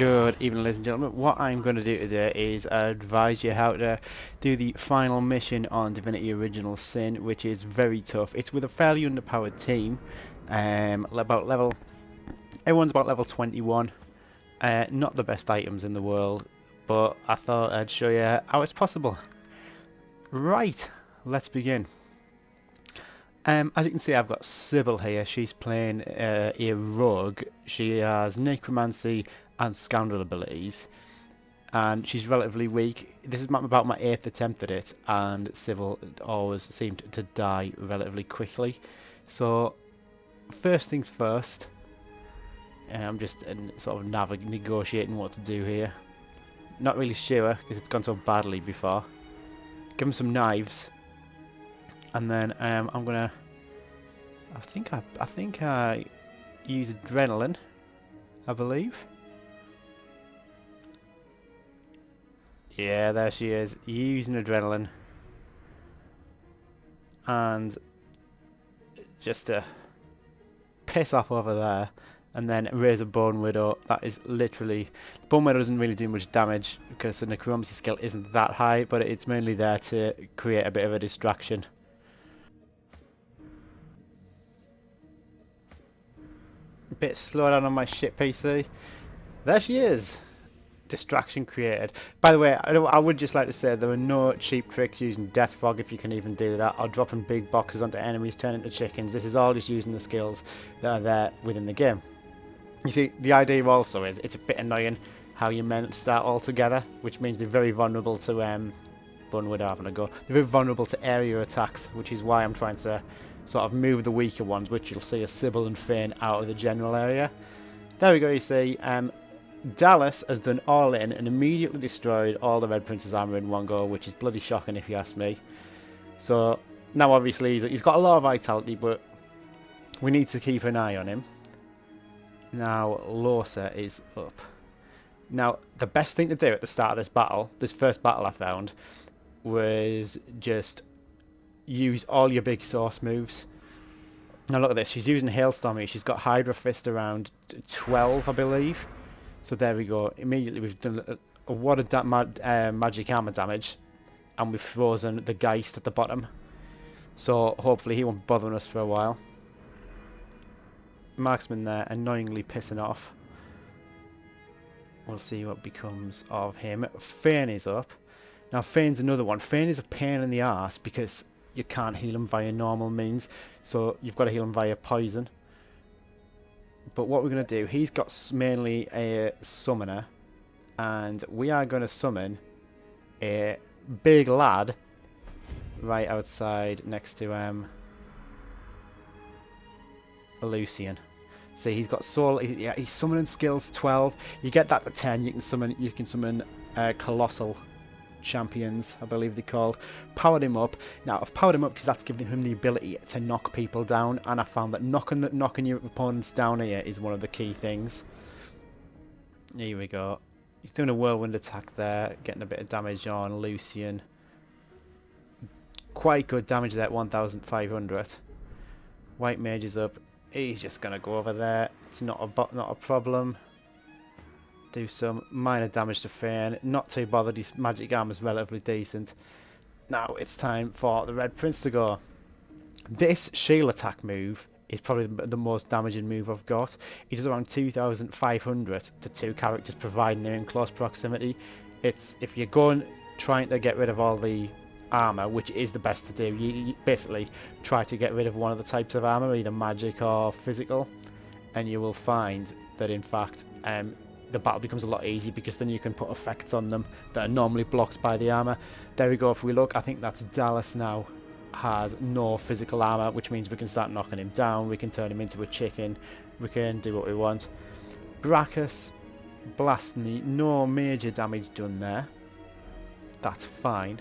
Good evening, ladies and gentlemen. What I'm going to do today is advise you how to do the final mission on Divinity Original Sin, which is very tough. It's with a fairly underpowered team. Everyone's about level 21. Not the best items in the world, but I thought I'd show you how it's possible. Right, let's begin. As you can see, I've got Sybil here. She's playing a rogue. She has necromancy and scoundrel abilities, and she's relatively weak. This is about my 8th attempt at it, and Sybil always seemed to die relatively quickly. So first things first, I'm just sort of negotiating what to do here. Not really sure because it's gone so badly before. Give him some knives. And then I'm gonna. I think I use adrenaline. I believe. Yeah, there she is, using adrenaline, and just to piss off over there, and then raise a Bone Widow. That is literally. Bone Widow doesn't really do much damage because the necromancy skill isn't that high, but it's mainly there to create a bit of a distraction. A bit slow down on my shit PC. There she is. Distraction created. By the way, I would just like to say there are no cheap tricks using Death Fog, if you can even do that, or dropping big boxes onto enemies turning into chickens. This is all just using the skills that are there within the game. You see, the idea also is it's a bit annoying how your men start all together, which means they're very vulnerable to Bone Widow having a go. They're very vulnerable to area attacks, which is why I'm trying to sort of move the weaker ones, which you'll see are Sybil and Fane, out of the general area. There we go. You see, Dallas has done all in and immediately destroyed all the Red Prince's armor in one go, which is bloody shocking if you ask me. So now obviously he's got a lot of vitality, but we need to keep an eye on him. Now Lorsa is up. Now the best thing to do at the start of this battle, this first battle I found, was just use all your big source moves. Now look at this, she's using Hailstorm here. She's got Hydra Fist around 12, I believe. So there we go. Immediately we've done a wad of magic armor damage, and we've frozen the Geist at the bottom. So hopefully he won't be bothering us for a while. Marksman there, annoyingly pissing off. We'll see what becomes of him. Fane is up. Now Fane's another one. Fane is a pain in the arse because you can't heal him via normal means. So you've got to heal him via poison. But what we're going to do, he's got mainly a summoner, and we are going to summon a big lad right outside next to Lucian. See, he's got soul. He's summoning skills 12. You get that to 10. You can summon colossal champions, I believe they're called. Powered him up. Now I've powered him up because that's giving him the ability to knock people down, and I found that knocking your opponents down here is one of the key things. Here we go. He's doing a whirlwind attack there, getting a bit of damage on Lucian. Quite good damage there at 1,500. White Mage is up. He's just gonna go over there. It's not a problem. Do some minor damage to Fane. Not too bothered, his magic armor is relatively decent. Now it's time for the Red Prince to go. This shield attack move is probably the most damaging move I've got. It does around 2,500 to 2 characters, providing they're in close proximity. It's if you're going trying to get rid of all the armor, which is the best to do. You basically try to get rid of one of the types of armor, either magic or physical, and you will find that in fact the battle becomes a lot easier because then you can put effects on them that are normally blocked by the armor. There we go. If we look, I think that's Dallas now has no physical armor, which means we can start knocking him down. We can turn him into a chicken. We can do what we want. Brachus, blast me. No major damage done there. That's fine.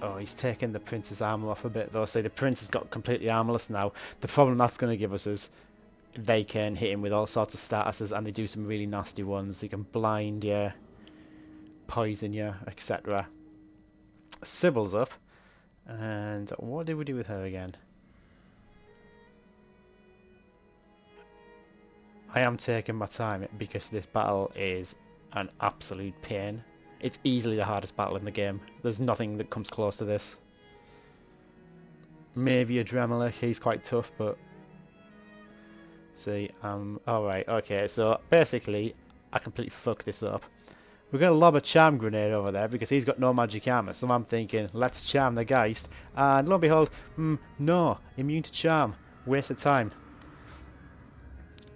Oh, he's taken the Prince's armor off a bit though. So the Prince has got completely armorless now. The problem that's going to give us is they can hit him with all sorts of statuses, and they do some really nasty ones. They can blind you, poison you, etc. Sybil's up, and what did we do with her again? I am taking my time because this battle is an absolute pain. It's easily the hardest battle in the game. There's nothing that comes close to this. Maybe a Dremel, he's quite tough, but... See, alright, okay, so basically, I completely fucked this up. We're going to lob a charm grenade over there because he's got no magic armor, so I'm thinking, let's charm the Geist, and lo and behold, no, immune to charm, waste of time.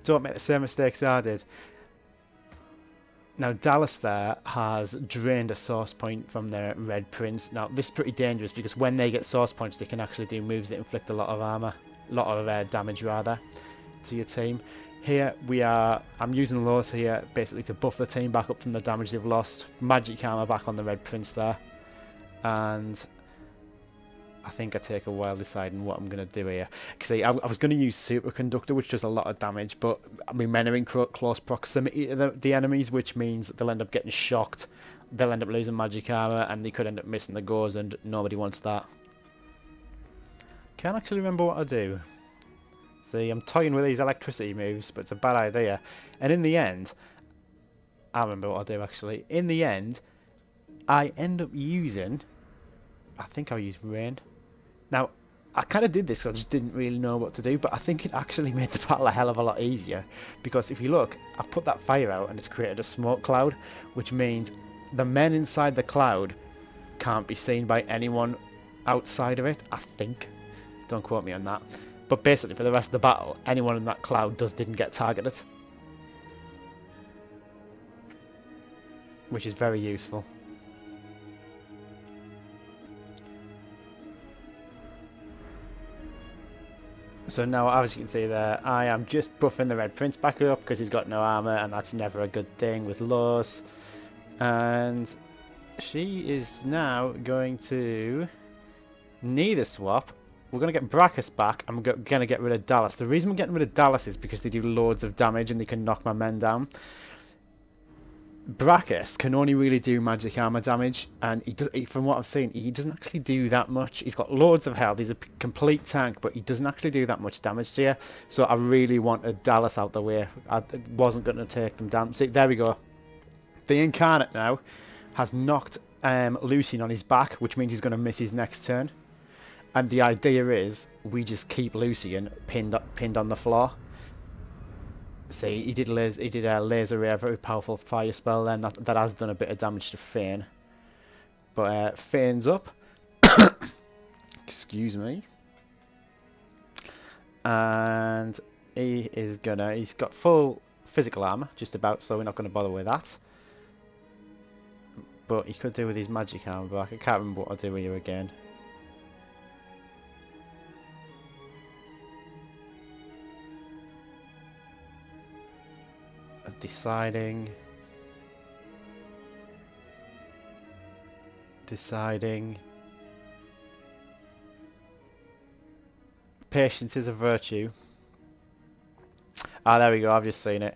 Don't make the same mistakes I did. Now Dallas there has drained a source point from their red prince. Now this is pretty dangerous because when they get source points they can actually do moves that inflict a lot of armor, damage rather, to your team. Here we are, I'm using Lois here basically to buff the team back up from the damage they've lost. Magic armor back on the red prince there. And I think I take a while deciding what I'm going to do here. See, I was going to use Superconductor, which does a lot of damage, but I mean, men are in close proximity to the enemies, which means they'll end up getting shocked, they'll end up losing magic armor, and they could end up missing the goals, and nobody wants that. Can't actually remember what I do. See, I'm toying with these electricity moves, but it's a bad idea. And in the end, I remember what I do actually. In the end, I end up using, I think I'll use rain. Now, I kind of did this because I just didn't really know what to do, but I think it actually made the battle a hell of a lot easier. Because if you look, I've put that fire out and it's created a smoke cloud, which means the men inside the cloud can't be seen by anyone outside of it, I think. Don't quote me on that. But basically, for the rest of the battle, anyone in that cloud didn't get targeted. Which is very useful. So now, as you can see there, I am just buffing the Red Prince back up because he's got no armor, and that's never a good thing with Lois. And she is now going to need a swap. We're going to get Brachus back, and we're going to get rid of Dallas. The reason we're getting rid of Dallas is because they do loads of damage and they can knock my men down. Brachus can only really do magic armor damage, and from what I've seen, he doesn't actually do that much. He's got loads of health, he's a complete tank, but he doesn't actually do that much damage to you. So I really wanted Dallas out the way. I wasn't going to take them down. See, there we go. The Incarnate now has knocked Lucian on his back, which means he's going to miss his next turn. And the idea is, we just keep Lucian pinned on the floor. See, he did laser ray, a very powerful fire spell then, that has done a bit of damage to Fane. But Fane's up. Excuse me. And he's got full physical armor, just about, so we're not going to bother with that. But he could do with his magic armor back. I can't remember what I'll do here again. Deciding. Patience is a virtue. Ah, there we go, I've just seen it.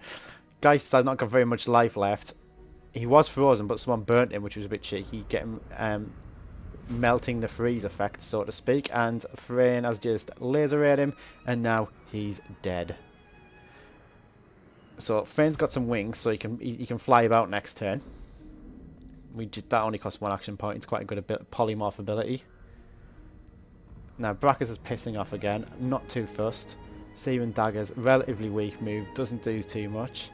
Geist has not got very much life left. He was frozen, but someone burnt him, which was a bit cheeky, getting melting the freeze effect, so to speak, and Frayne has just laser rayed him, and now he's dead. So Fane's got some wings, so he can fly about next turn. That only costs 1 action point. It's quite a good polymorph ability. Now Brachus is pissing off again. Not too fussed. Searing Daggers, relatively weak move, doesn't do too much.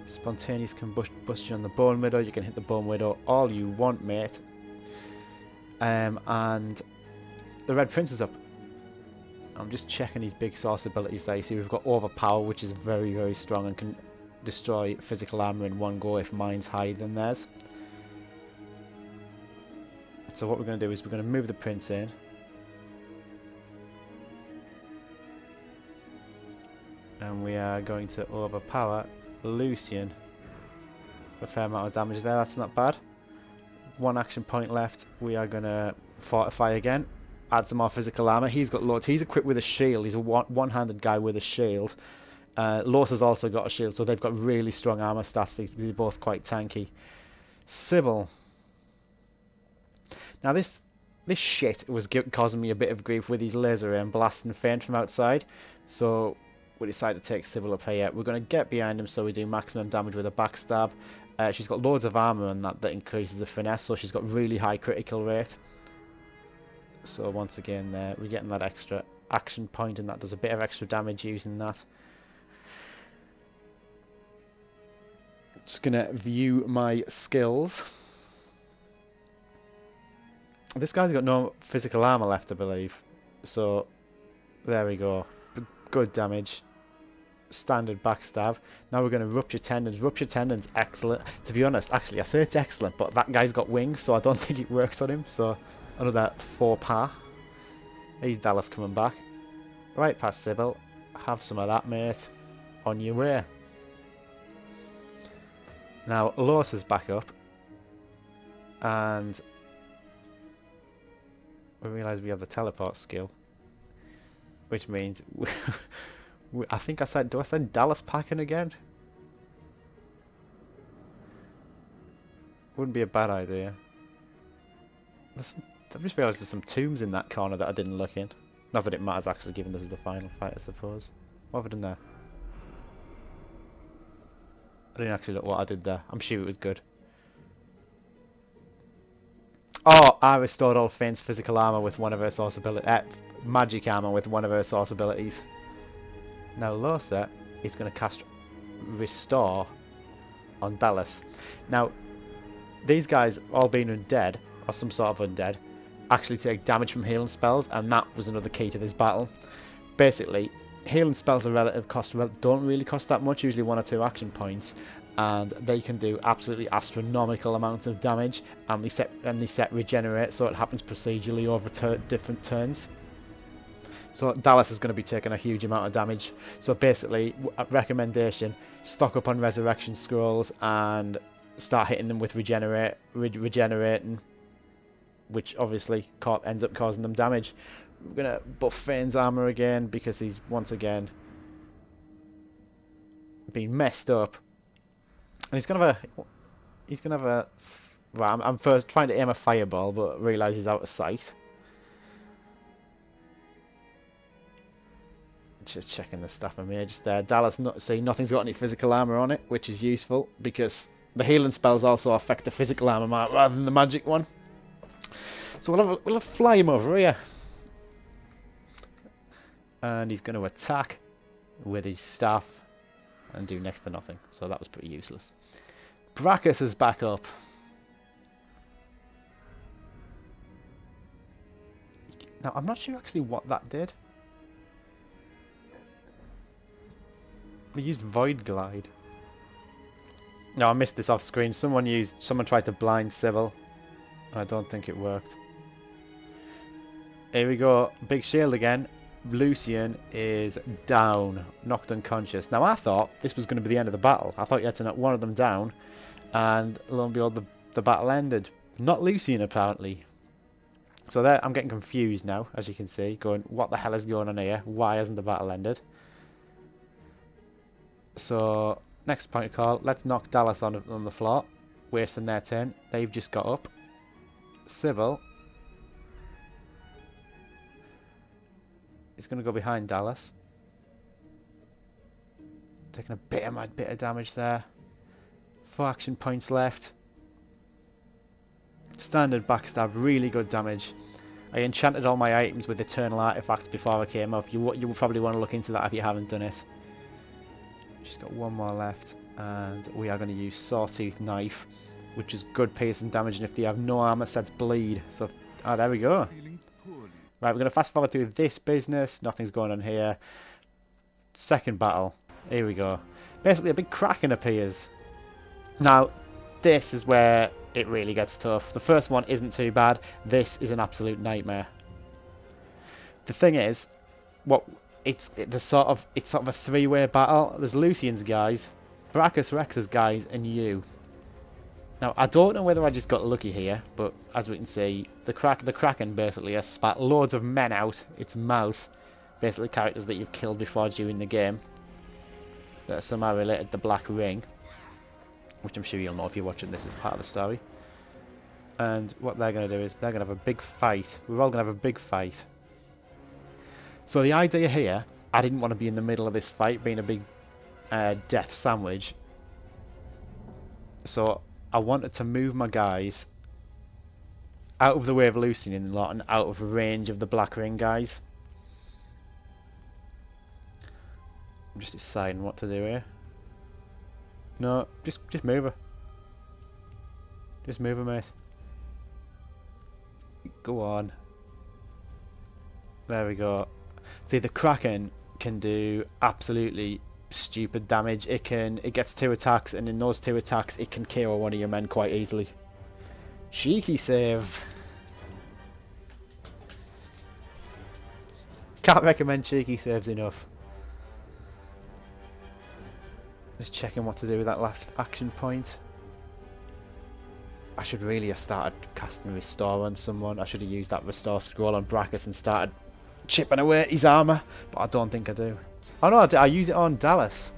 Spontaneous can bust you on the Bone Widow. You can hit the Bone Widow all you want, mate. And the Red Prince is up. I'm just checking his big source abilities there. You see we've got Overpower, which is very, very strong and can destroy physical armor in one go if mine's higher than theirs. So what we're going to do is we're going to move the Prince in. And we are going to overpower Lucian for a fair amount of damage there. That's not bad. 1 action point left. We are going to fortify again. Add some more physical armor. He's got loads. He's equipped with a shield. He's a one-handed guy with a shield. Los has also got a shield, so they've got really strong armor stats. They're both quite tanky. Sybil. Now this shit was causing me a bit of grief with his laser and blasting Fane from outside. So we decide to take Sybil up here. We're going to get behind him so we do maximum damage with a backstab. She's got loads of armor and that increases the finesse, so she's got really high critical rate. So once again there, we're getting that extra action point, and that does a bit of extra damage using that. Just going to view my skills. This guy's got no physical armor left, I believe. So there we go. Good damage. Standard backstab. Now we're going to rupture tendons. Rupture tendons, excellent. To be honest, actually I say it's excellent, but that guy's got wings, so I don't think it works on him. So another 4 par. Here's Dallas coming back. Right past Sybil. Have some of that, mate. On your way. Now Lois is back up, and we realise we have the teleport skill, which means I think I said, do I send Dallas packing again? Wouldn't be a bad idea. I just realised there's some tombs in that corner that I didn't look in. Not that it matters actually, given this is the final fight, I suppose. What have I done there? I didn't actually look what I did there. I'm sure it was good. Oh, I restored all Faint's physical armor with one of her source abilities. Magic armor with one of her source abilities. Now Losa is going to cast Restore on Bellis. Now, these guys, all being undead, or some sort of undead, actually take damage from healing spells, and that was another key to this battle. Basically, healing spells are relative cost, don't really cost that much, usually 1 or 2 action points, and they can do absolutely astronomical amounts of damage, and they set regenerate, so it happens procedurally over different turns. So Dallas is going to be taking a huge amount of damage. So basically, a recommendation: stock up on resurrection scrolls and start hitting them with regenerating, which obviously ends up causing them damage. We're going to buff Fane's armor again because he's once again been messed up. And he's gonna have a well, I'm first trying to aim a fireball, but realise he's out of sight. Just checking the stuff on me just there. Dallas, nothing's got any physical armor on it, which is useful because the healing spells also affect the physical armor rather than the magic one. So we'll fly him over here, and he's going to attack with his staff and do next to nothing. So that was pretty useless. Brachus is back up. Now I'm not sure actually what that did. We used Void Glide. No, I missed this off screen. Someone tried to blind Sybil. I don't think it worked. Here we go. Big shield again. Lucian is down, knocked unconscious. Now I thought this was going to be the end of the battle. I thought you had to knock one of them down, and lo and behold, the battle ended. Not Lucian apparently. So there, I'm getting confused now, as you can see. Going, what the hell is going on here? Why hasn't the battle ended? So next point of call. Let's knock Dallas on the floor, wasting their turn. They've just got up. Sybil is going to go behind Dallas, taking a bit of damage there. 4 action points left. Standard backstab, really good damage. I enchanted all my items with eternal artifacts before I came off. You will probably want to look into that if you haven't done it. Just got 1 more left, and we are going to use Sawtooth Knife, which is good piercing damage, and if they have no armor, sets bleed. So, there we go. Right, we're going to fast forward through this business. Nothing's going on here. Second battle. Here we go. Basically, a big kraken appears. Now, this is where it really gets tough. The first one isn't too bad. This is an absolute nightmare. The thing is, it's sort of a 3-way battle. There's Lucian's guys, Brachus Rex's guys, and you. Now I don't know whether I just got lucky here, but as we can see, the Kraken basically has spat loads of men out its mouth. Basically characters that you've killed before during the game, that are somehow related to the Black Ring, which I'm sure you'll know if you're watching this as part of the story. And what they're going to do is they're going to have a big fight. We're all going to have a big fight. So the idea here I didn't want to be in the middle of this fight being a big death sandwich. So I wanted to move my guys out of the way of Lucian and lot and out of range of the Black Ring guys. I'm just deciding what to do here. No, just move her. Just move her, mate. Go on. There we go. See, the Kraken can do absolutely stupid damage. It gets 2 attacks, and in those 2 attacks it can KO one of your men quite easily. Cheeky save. Can't recommend cheeky saves enough. Just checking what to do with that last action point. I should really have started casting Restore on someone. I should have used that Restore scroll on Brachus and started chipping away at his armour, but I don't think I do. Oh no, I use it on Dallas.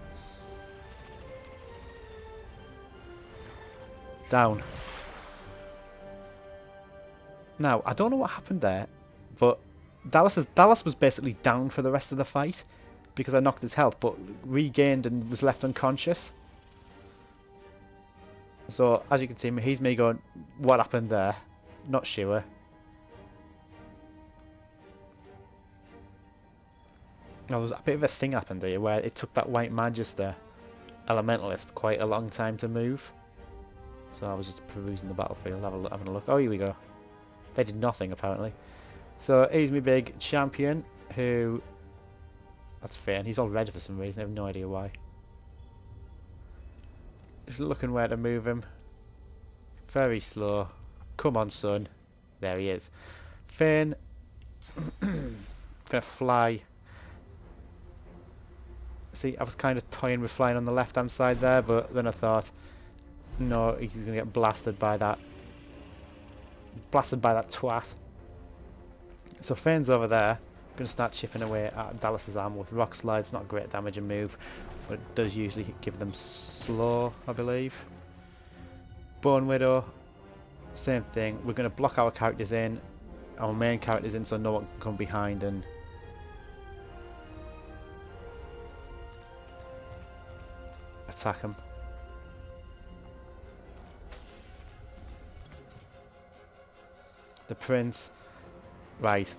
Down. Now, I don't know what happened there, but Dallas was basically down for the rest of the fight because I knocked his health, but regained and was left unconscious. So, as you can see, he's me going, what happened there? Not sure. There was a bit of a thing happened here where it took that White Magister Elementalist quite a long time to move. So I was just perusing the battlefield, having a look. Oh, here we go. They did nothing, apparently. So, he's my big champion, who... That's fair, and he's all red for some reason, I have no idea why. Just looking where to move him. Very slow. Come on, son. There he is. Finn. Gonna fly. See, I was kind of toying with flying on the left-hand side there, but then I thought, no, he's gonna get blasted by that. Blasted by that twat. So Finn's over there. Gonna start chipping away at Dallas's armor with Rock Slide. It's not a great damaging move, but it does usually give them slow, I believe. Bone Widow, same thing. We're going to block our characters in, our main characters in, so no one can come behind and attack them. The Prince, right.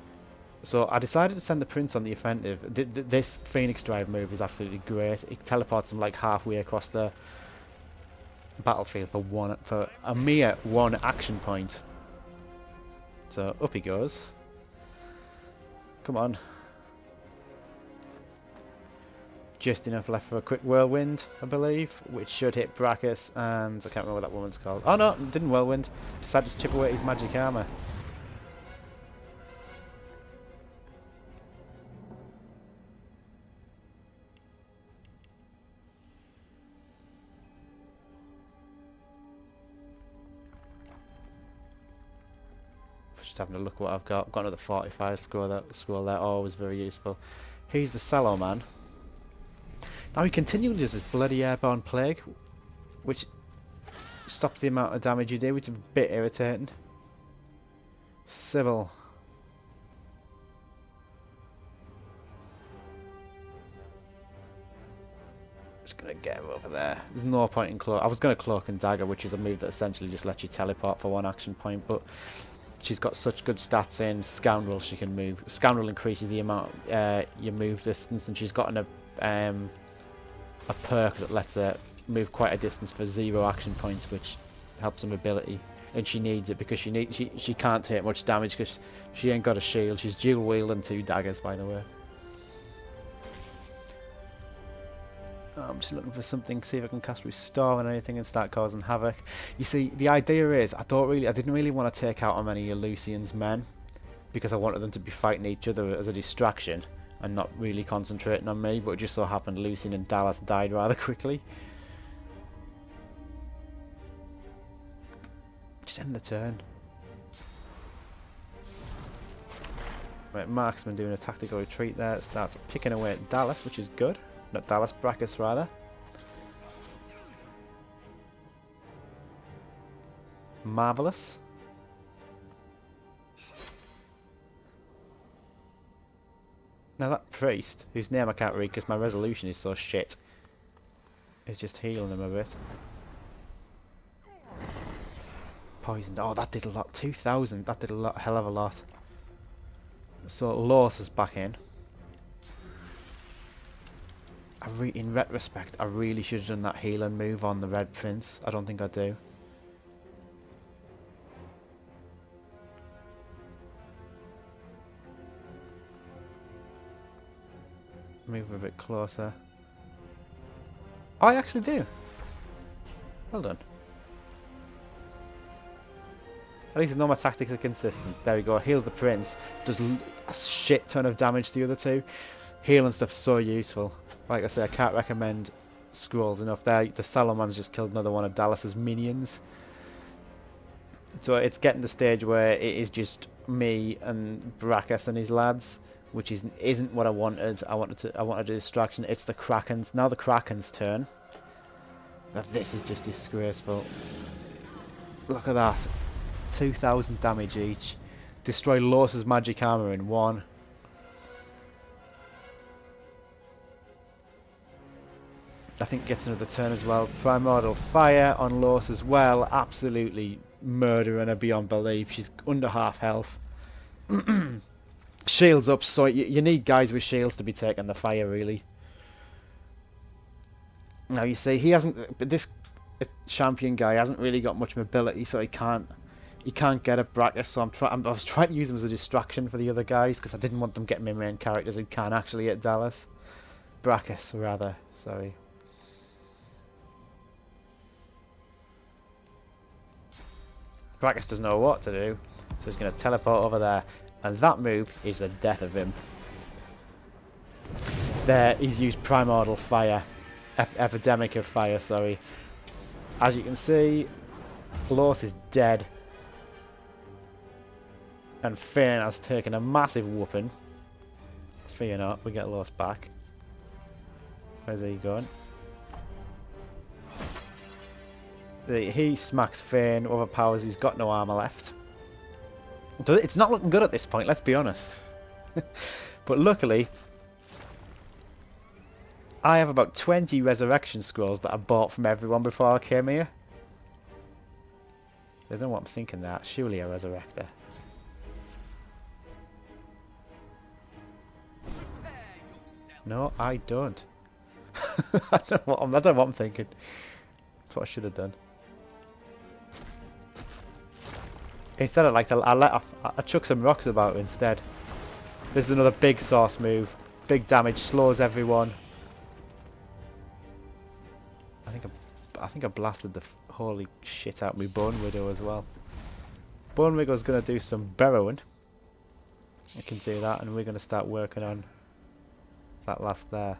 So I decided to send the Prince on the offensive. This Phoenix Drive move is absolutely great. It teleports him like halfway across the battlefield for a mere 1 action point. So up he goes. Come on. Just enough left for a quick whirlwind, I believe, which should hit Brachus, and I can't remember what that woman's called. Oh no, didn't whirlwind. Decided to chip away his magic armor. Just having a look what I've got. Got another 45 scroll there, always very useful. He's the Sallow Man. Now he continually does this bloody airborne plague, which stops the amount of damage you do, which is a bit irritating. Sybil. Just gonna get him over there. There's no point in cloak. I was gonna cloak and dagger, which is a move that essentially just lets you teleport for 1 action point, but she's got such good stats in Scoundrel she can move. Scoundrel increases the amount you move distance, and she's got a perk that lets her move quite a distance for 0 action points, which helps her mobility. And she needs it because she can't take much damage because she ain't got a shield. She's dual wielding 2 daggers, by the way. I'm just looking for something, see if I can cast Restore on anything and start causing havoc. You see, the idea is, I didn't really want to take out on many of Lucian's men because I wanted them to be fighting each other as a distraction and not really concentrating on me, but it just so happened Lucian and Dallas died rather quickly. Just end the turn. Right, Marksman doing a tactical retreat there. It starts picking away at Dallas, which is good. Not Dallas, Brachus rather. Marvellous. Now that priest, whose name I can't read because my resolution is so shit, is just healing him a bit. Poisoned. Oh, that did a lot. 2,000. That did a lot, hell of a lot. So Lors is back in. In retrospect, I really should have done that healing move on the Red Prince. I don't think I do. Move a bit closer. Oh, I actually do. Well done. At least I know my tactics are consistent. There we go. Heals the Prince. Does a shit ton of damage to the other two. Healing stuff's so useful. Like I say, I can't recommend scrolls enough. There, the Salomon's just killed another one of Dallas's minions. So it's getting to the stage where it is just me and Brachus and his lads, which isn't what I wanted. I wanted a distraction. It's the Krakens. Now the Kraken's turn. Now this is just disgraceful. Look at that. 2,000 damage each. Destroy Los's magic armor in one. I think gets another turn as well. Primordial Fire on Los as well. Absolutely murdering her beyond belief. She's under half health. Shields up, so you need guys with shields to be taking the fire, really. Now you see, he hasn't. But this champion guy hasn't really got much mobility, so he can't get a Brachus. So I was trying to use him as a distraction for the other guys because I didn't want them getting my main characters who can actually hit Dallas. Brachus, rather. Sorry. Brachus doesn't know what to do, so he's going to teleport over there, and that move is the death of him. There, he's used Primordial Fire, Epidemic of Fire, sorry. As you can see, Los is dead, and Fane has taken a massive whooping. Fear not, we get Los back. Where's he going? He smacks Fane, overpowers, he's got no armor left. It's not looking good at this point, let's be honest. But luckily, I have about 20 resurrection scrolls that I bought from everyone before I came here. They don't know what I'm thinking that. Surely a resurrector. No, I don't. I don't know what I'm thinking. That's what I should have done. Instead, I chuck some rocks about instead. This is another big sauce move. Big damage, slows everyone. I think I blasted the holy shit out of my Bone Widow as well. Bone Widow's gonna do some burrowing. I can do that, and we're gonna start working on that last there.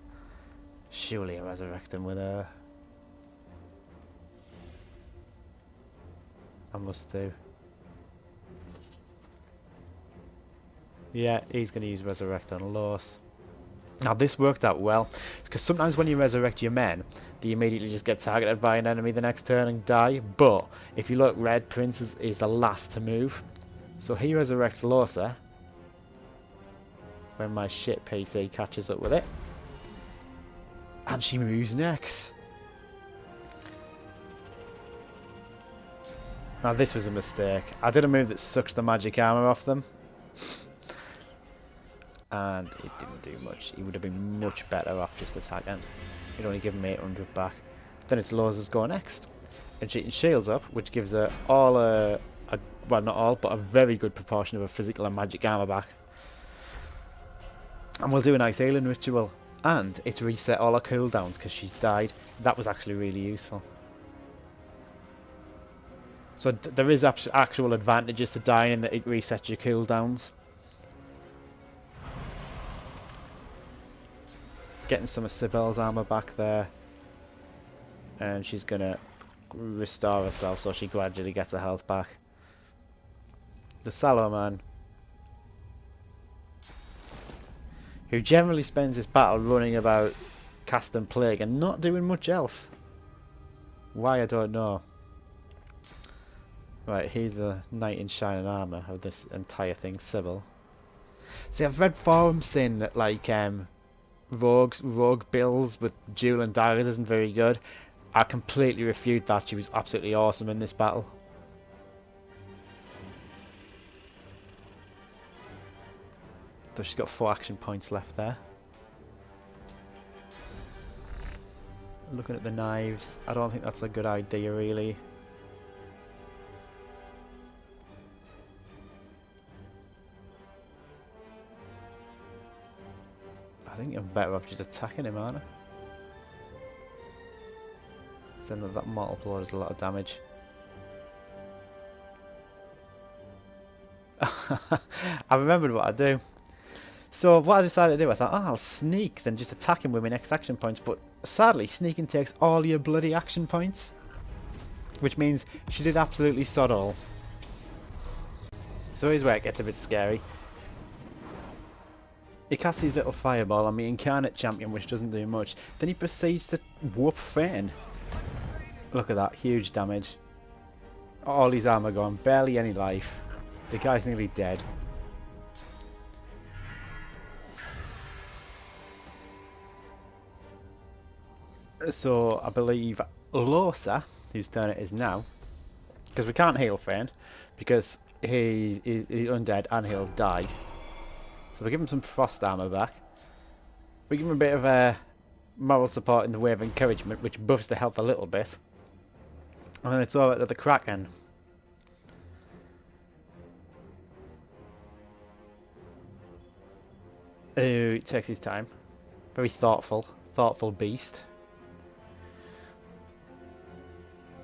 Surely I resurrect him with a. I must do. Yeah, he's going to use Resurrect on Los. Now this worked out well, because sometimes when you resurrect your men, they immediately just get targeted by an enemy the next turn and die. But if you look, Red Prince is the last to move. So he resurrects Losa when my shit PC catches up with it. And she moves next. Now this was a mistake. I did a move that sucks the magic armor off them. And it didn't do much. He would have been much better off just attacking. He'd only give him 800 back. Then it's Losa's go next. And she shields up, which gives her all well, not all, but a very good proportion of her physical and magic armor back. And we'll do a nice healing ritual. And it's reset all her cooldowns because she's died. That was actually really useful. So there is actual advantages to dying in that it resets your cooldowns. Getting some of Sibel's armor back there. And she's gonna restore herself so she gradually gets her health back. The Saloman, who generally spends his battle running about casting plague and not doing much else. Why, I don't know. Right, he's the knight in shining armor of this entire thing, Sybil. See, I've read forums saying that like rogue builds with dual and daggers isn't very good. I completely refute that. She was absolutely awesome in this battle. So she's got 4 action points left there. Looking at the knives, I don't think that's a good idea really. I think I'm better off just attacking him, aren't I? Send that mortal blow does a lot of damage. I remembered what I do. So what I decided to do, I thought, oh, I'll sneak, then just attack him with my next action points. But sadly, sneaking takes all your bloody action points, which means she did absolutely sod all. So here's where it gets a bit scary. He casts his little fireball on the incarnate champion, which doesn't do much. Then he proceeds to whoop Fane. Look at that, huge damage. All his armor gone, barely any life. The guy's nearly dead. So I believe Losa, whose turn it is now, because we can't heal Fane, because he's undead and he'll die. So we give him some frost armor back. We give him a bit of moral support in the way of encouragement, which buffs the health a little bit. And then it's over to the Kraken. Who takes his time. Very thoughtful beast.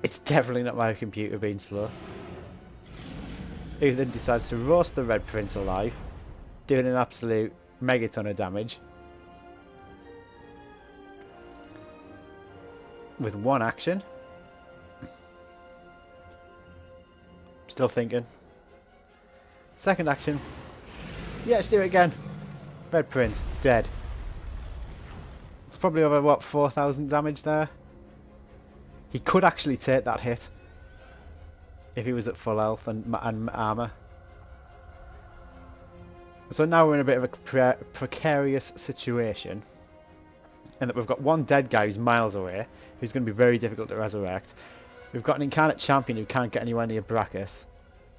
It's definitely not my computer being slow. Who then decides to roast the Red Prince alive, doing an absolute megaton of damage. With 1 action. Still thinking. Second action. Yeah, let's do it again. Red Prince, dead. It's probably over, what, 4,000 damage there? He could actually take that hit if he was at full health and armor. So now we're in a bit of a precarious situation, in that we've got one dead guy who's miles away, who's going to be very difficult to resurrect. We've got an incarnate champion who can't get anywhere near Brachus,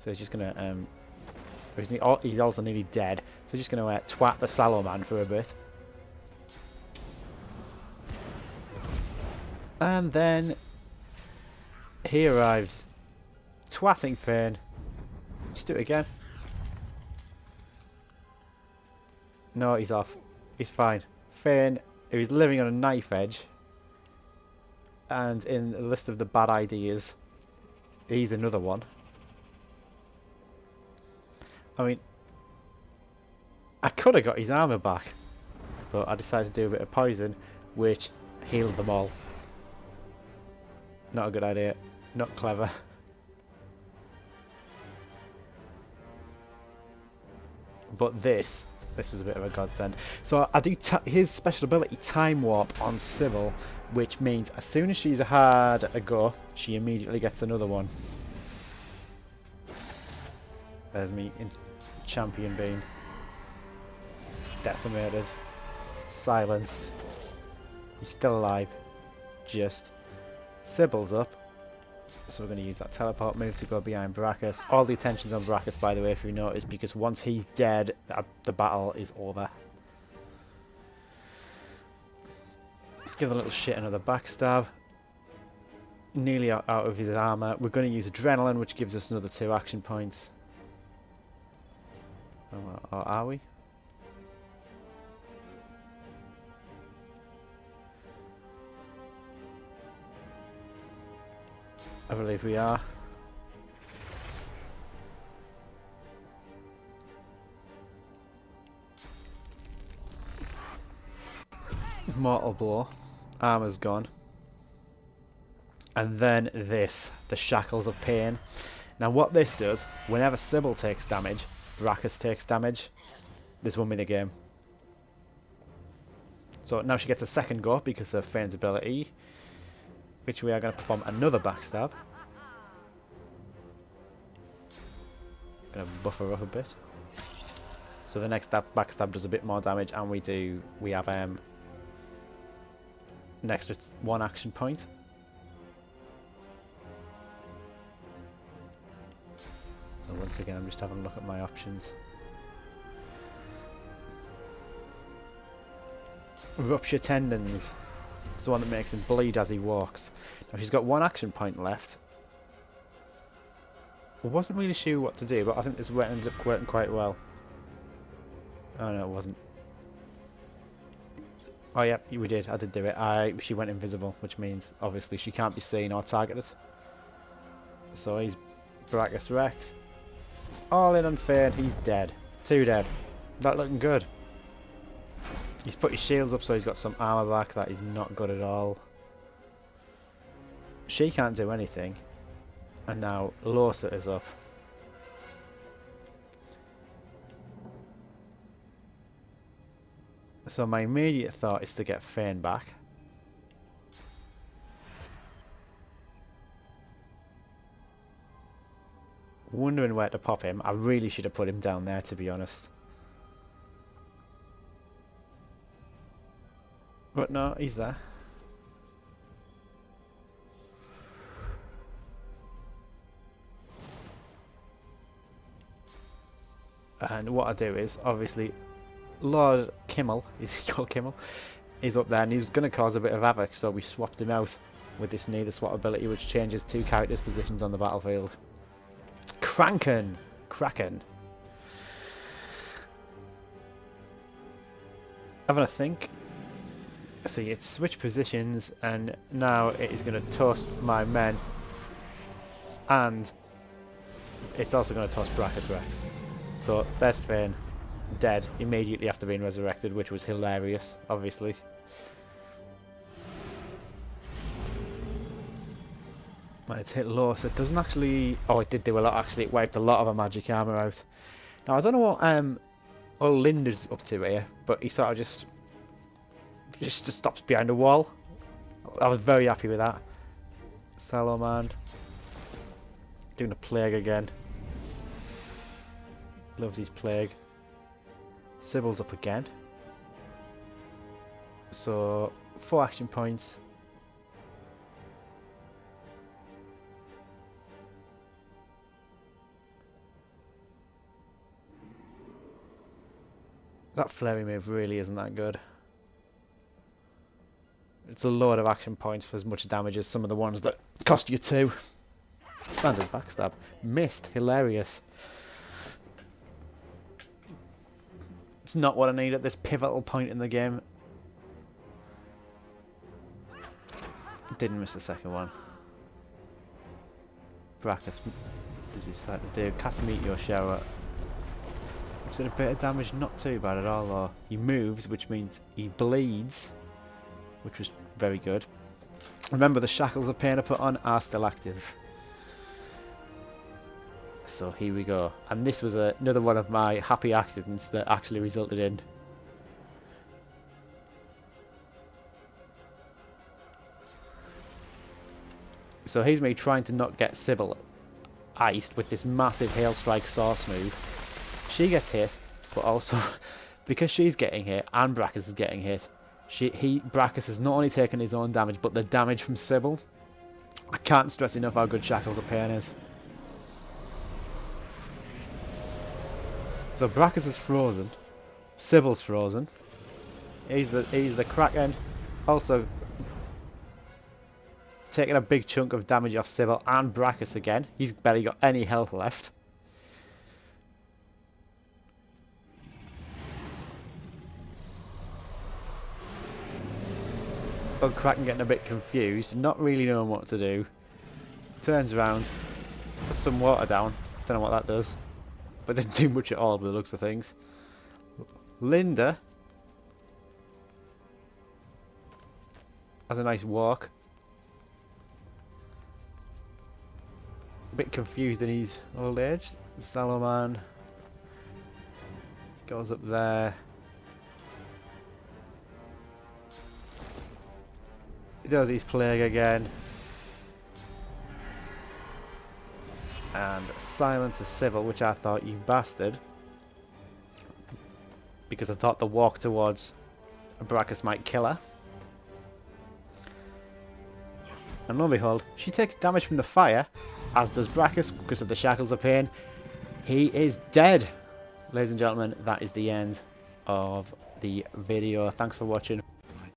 so he's just going to... he's also nearly dead, so he's just going to twat the Sallow Man for a bit. And then he arrives, twatting Fane. Just do it again. No, he's off. He's fine. Fane, who's living on a knife edge, and in the list of the bad ideas, he's another one. I mean, I could have got his armor back, but I decided to do a bit of poison, which healed them all. Not a good idea. Not clever. But this was a bit of a godsend. So I do his special ability, Time Warp, on Sybil, which means as soon as she's had a go, she immediately gets another one. There's me in champion being decimated, silenced. He's still alive. Just Sybil's up. So we're going to use that teleport move to go behind Brachus. All the attention's on Brachus, by the way, if you notice, because once he's dead, the battle is over. Give a little shit another backstab. Nearly out of his armor. We're going to use Adrenaline, which gives us another 2 action points. Or are we? I believe we are. Mortal blow. Armor's gone. And then this, the Shackles of Pain. Now what this does, whenever Sybil takes damage, Brachus takes damage. This won me the game. So now she gets a second go because of Fane's ability, which we are going to perform another backstab. Going to buff her up a bit. So the next backstab does a bit more damage, and we have an extra 1 action point. So once again, I'm just having a look at my options. Rupture tendons. It's the one that makes him bleed as he walks. Now she's got 1 action point left. I wasn't really sure what to do, but I think this ended up working quite well. Oh no, it wasn't. Oh yeah, we did. I did do it. She went invisible, which means obviously she can't be seen or targeted. So he's Brachus Rex. All in on Fade. He's dead. 2 dead. That looking good. He's put his shields up, so he's got some armor back. That is not good at all. She can't do anything. And now Lorsa is up. So my immediate thought is to get Fane back. Wondering where to pop him. I really should have put him down there, to be honest. But no, he's there. And what I do is, obviously, Lord Kimmel, is he called Kimmel? He's up there and he was going to cause a bit of havoc, so we swapped him out with this neither swap ability, which changes 2 characters' positions on the battlefield. Kraken! Having a think. See, it's switch positions, and now it is going to toast my men, and it's also going to toast Brachus Rex. So there's Fane, dead immediately after being resurrected, which was hilarious, obviously. When it's hit low, so it doesn't actually... Oh, it did do a lot, actually. It wiped a lot of our magic armor out. Now, I don't know what Linda's up to here, but he sort of just stops behind a wall. I was very happy with that. Saloman. Doing a plague again. Loves his plague. Sybil's up again. So, 4 action points. That flurry move really isn't that good. It's a load of action points for as much damage as some of the ones that cost you 2. Standard backstab. Missed. Hilarious. It's not what I need at this pivotal point in the game. Didn't miss the second one. Brachus, does he start to do? Cast Meteor Shower. Is it a bit of damage? Not too bad at all, though. He moves, which means he bleeds, which was very good. Remember, the shackles of pain I put on are still active. So here we go. And this was another one of my happy accidents that actually resulted in... So here's me trying to not get Sybil iced with this massive Hail Strike Source move. She gets hit, but also because she's getting hit and Brachus is getting hit, Brachus has not only taken his own damage, but the damage from Sybil. I can't stress enough how good Shackles of Pain is. So Brachus is frozen, Sybil's frozen. He's the Kraken, also taking a big chunk of damage off Sybil and Brachus again. He's barely got any health left. But Kraken getting a bit confused, not really knowing what to do. Turns around, puts some water down. Don't know what that does, but didn't do much at all by the looks of things. Linda has a nice walk. A bit confused in his old age. Saloman goes up there. He does his plague again. And silences Sybil, which I thought, you bastard. because I thought the walk towards Brachus might kill her. And lo and behold, she takes damage from the fire, as does Brachus because of the shackles of pain. He is dead. Ladies and gentlemen, that is the end of the video. Thanks for watching.